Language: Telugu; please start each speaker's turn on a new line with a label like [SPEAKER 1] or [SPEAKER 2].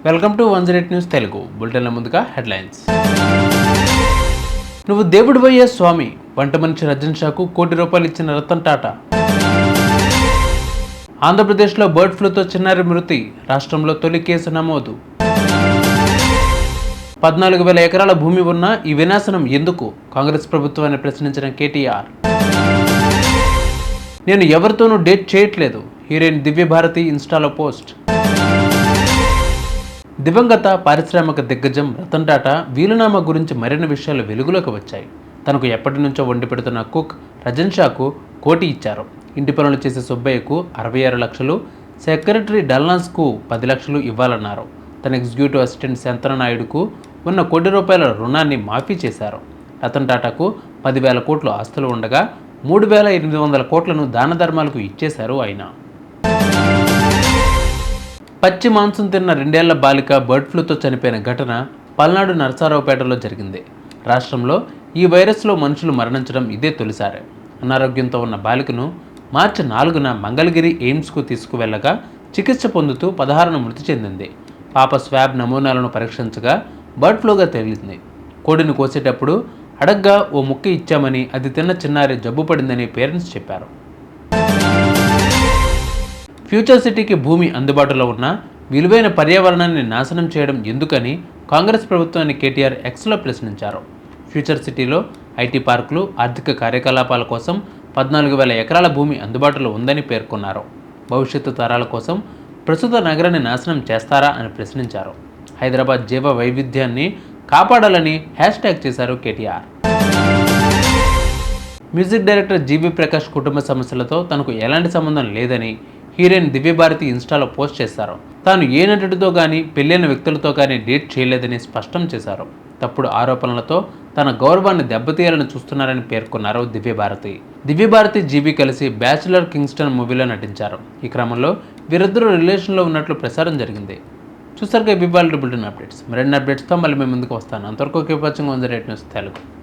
[SPEAKER 1] వెల్కమ్ టు 108 న్యూస్ తెలుగు బులెటిన్ల ముందుగా హెడ్లైన్స్. నువ్వు దేవుడివయ్యే స్వామి, వంట మనిషి రజన్ షాకు ₹1 కోటి ఇచ్చిన రతన్ టాటా. ఆంధ్రప్రదేశ్లో బర్డ్ ఫ్లూతో చిన్నారి మృతి, రాష్ట్రంలో తొలి కేసు నమోదు. 14,000 ఎకరాల భూమి ఉన్న ఈ వినాశనం ఎందుకు, కాంగ్రెస్ ప్రభుత్వాన్ని ప్రశ్నించిన కేటీఆర్. నేను ఎవరితోనూ డేట్ చేయట్లేదు, హీరోయిన్ దివ్యభారతి ఇన్స్టాలో పోస్ట్. దివంగత పారిశ్రామిక దిగ్గజం రతన్ టాటా వీలునామా గురించి మరిన్ని విషయాలు వెలుగులోకి వచ్చాయి. తనకు ఎప్పటి నుంచో వండి పెడుతున్న కుక్ రజన్ షాకు ₹1 కోటి ఇచ్చారు. ఇంటి పనులు చేసే సుబ్బయ్యకు 66 లక్షలు, సెక్రటరీ డల్నాస్కు 10 లక్షలు ఇవ్వాలన్నారు. తన ఎగ్జిక్యూటివ్ అసిస్టెంట్ శంతన నాయుడుకు ఉన్న ₹1 కోటి రుణాన్ని మాఫీ చేశారు. రతన్ టాటాకు 10,000 కోట్లు ఆస్తులు ఉండగా 3,800 కోట్లను దాన ధర్మాలకు ఇచ్చేశారు ఆయన. పచ్చి మాంసం తిన్న 2 ఏళ్ల బాలిక బర్డ్ ఫ్లూతో చనిపోయిన ఘటన పల్నాడు నరసారావుపేటలో జరిగింది. రాష్ట్రంలో ఈ వైరస్లో మనుషులు మరణించడం ఇదే తొలిసారి. అనారోగ్యంతో ఉన్న బాలికను మార్చి 4న మంగళగిరి ఎయిమ్స్కు తీసుకువెళ్లగా చికిత్స పొందుతూ 16న మృతి చెందింది. పాప స్వాబ్ నమూనాలను పరీక్షించగా బర్డ్ ఫ్లూగా తేలింది. కోడిని కోసేటప్పుడు అడగ్గా ఓ ముక్క ఇచ్చామని, అది తిన్న చిన్నారి జబ్బు పడిందని పేరెంట్స్ చెప్పారు. ఫ్యూచర్ సిటీకి భూమి అందుబాటులో ఉన్న విలువైన పర్యావరణాన్ని నాశనం చేయడం ఎందుకని కాంగ్రెస్ ప్రభుత్వాన్ని కేటీఆర్ ఎక్స్లో ప్రశ్నించారు. ఫ్యూచర్ సిటీలో ఐటీ పార్కులు, ఆర్థిక కార్యకలాపాల కోసం 14,000 ఎకరాల భూమి అందుబాటులో ఉందని పేర్కొన్నారు. భవిష్యత్తు తరాల కోసం ప్రస్తుత నగరాన్ని నాశనం చేస్తారా అని ప్రశ్నించారు. హైదరాబాద్ జీవ వైవిధ్యాన్ని కాపాడాలని హ్యాష్ట్యాగ్ చేశారు కేటీఆర్. మ్యూజిక్ డైరెక్టర్ జీవి ప్రకాష్ కుటుంబ సమస్యలతో తనకు ఎలాంటి సంబంధం లేదని హీరోయిన్ దివ్యభారతి ఇన్స్టాలో పోస్ట్ చేశారు. తాను ఏ నటుడితో కానీ, పెళ్ళైన వ్యక్తులతో కానీ డేట్ చేయలేదని స్పష్టం చేశారు. తప్పుడు ఆరోపణలతో తన గౌరవాన్ని దెబ్బతీయాలని చూస్తున్నారని పేర్కొన్నారు దివ్యభారతి. దివ్యభారతి జీవి కలిసి బ్యాచులర్ కింగ్స్టన్ మూవీలో నటించారు. ఈ క్రమంలో వీరిద్దరూ రిలేషన్లో ఉన్నట్లు ప్రచారం జరిగింది. చూసారుగా ఇవాళ బులెటిన్ అప్డేట్స్. మరిన్ని అప్డేట్స్తో మళ్ళీ మేము ముందుకు వస్తాను. అంతవరకు కీప్ వాచింగ్ 108 న్యూస్ తెలుగు.